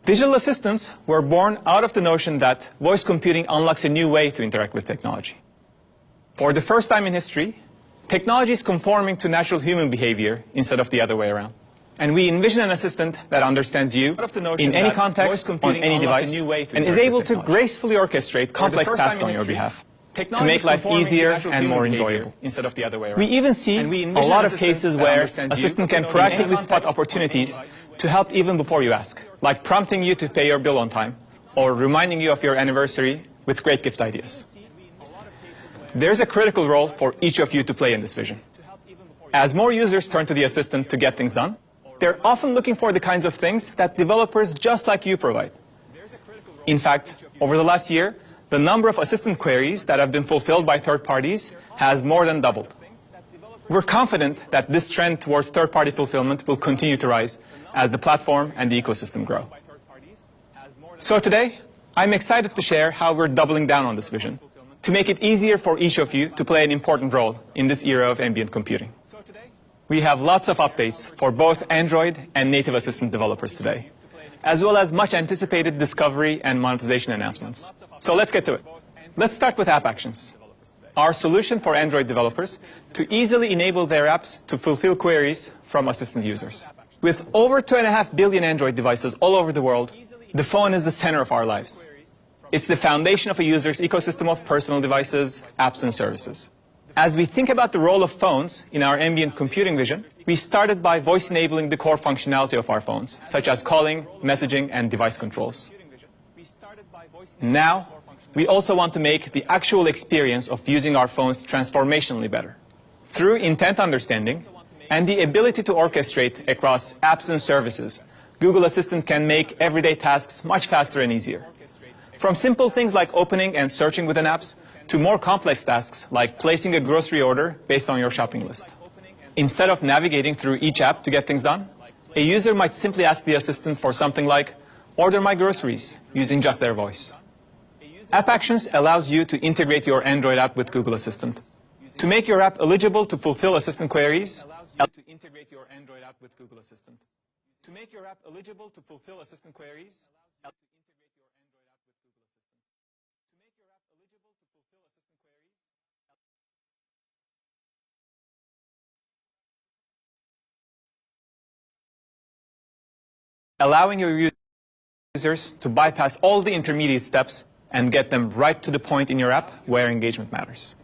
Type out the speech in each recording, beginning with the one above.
Digital assistants were born out of the notion that voice computing unlocks a new way to interact with technology. For the first time in history, technology is conforming to natural human behavior instead of the other way around. And we envision an assistant that understands you in any context, on any device, and is able to gracefully orchestrate complex tasks on your behalf to make life easier and more enjoyable. Instead of the other way around. We even see a lot of cases where assistant can proactively spot opportunities to help even before you ask, like prompting you to pay your bill on time, or reminding you of your anniversary with great gift ideas. There's a critical role for each of you to play in this vision. As more users turn to the assistant to get things done, they're often looking for the kinds of things that developers just like you provide. In fact, over the last year, the number of assistant queries that have been fulfilled by third parties has more than doubled. We're confident that this trend towards third-party fulfillment will continue to rise as the platform and the ecosystem grow. So today, I'm excited to share how we're doubling down on this vision to make it easier for each of you to play an important role in this era of ambient computing. We have lots of updates for both Android and native assistant developers today, as well as much anticipated discovery and monetization announcements. So let's get to it. Let's start with App Actions, our solution for Android developers to easily enable their apps to fulfill queries from assistant users. With over 2.5 billion Android devices all over the world, the phone is the center of our lives. It's the foundation of a user's ecosystem of personal devices, apps, and services. As we think about the role of phones in our ambient computing vision, we started by voice-enabling the core functionality of our phones, such as calling, messaging, and device controls. Now, we also want to make the actual experience of using our phones transformationally better. Through intent understanding and the ability to orchestrate across apps and services, Google Assistant can make everyday tasks much faster and easier. From simple things like opening and searching within apps, to more complex tasks like placing a grocery order based on your shopping list. Instead of navigating through each app to get things done, a user might simply ask the assistant for something like, "Order my groceries," using just their voice. App Actions allows you to integrate your Android app with Google Assistant. To make your app eligible to fulfill assistant queries, to integrate your Android app with Google Assistant. To make your app eligible to fulfill assistant queries, allowing your users to bypass all the intermediate steps and get them right to the point in your app where engagement matters.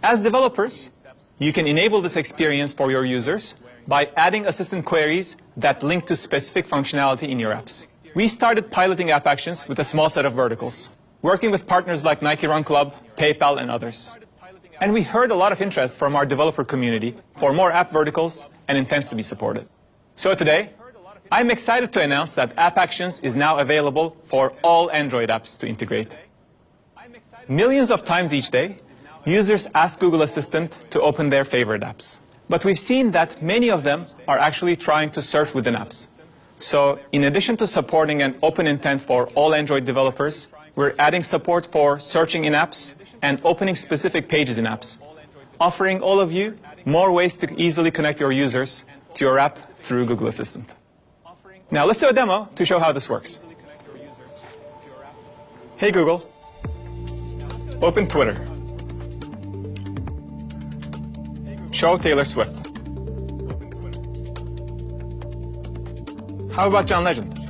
As developers, you can enable this experience for your users by adding assistant queries that link to specific functionality in your apps. We started piloting App Actions with a small set of verticals, working with partners like Nike Run Club, PayPal, and others. And we heard a lot of interest from our developer community for more app verticals and intends to be supported. So today, I'm excited to announce that App Actions is now available for all Android apps to integrate. Millions of times each day, users ask Google Assistant to open their favorite apps. But we've seen that many of them are actually trying to search within apps. So in addition to supporting an open intent for all Android developers, we're adding support for searching in apps and opening specific pages in apps, offering all of you more ways to easily connect your users to your app through Google Assistant. Now let's do a demo to show how this works. Hey Google, open Twitter. Show Taylor Swift. How about John Legend?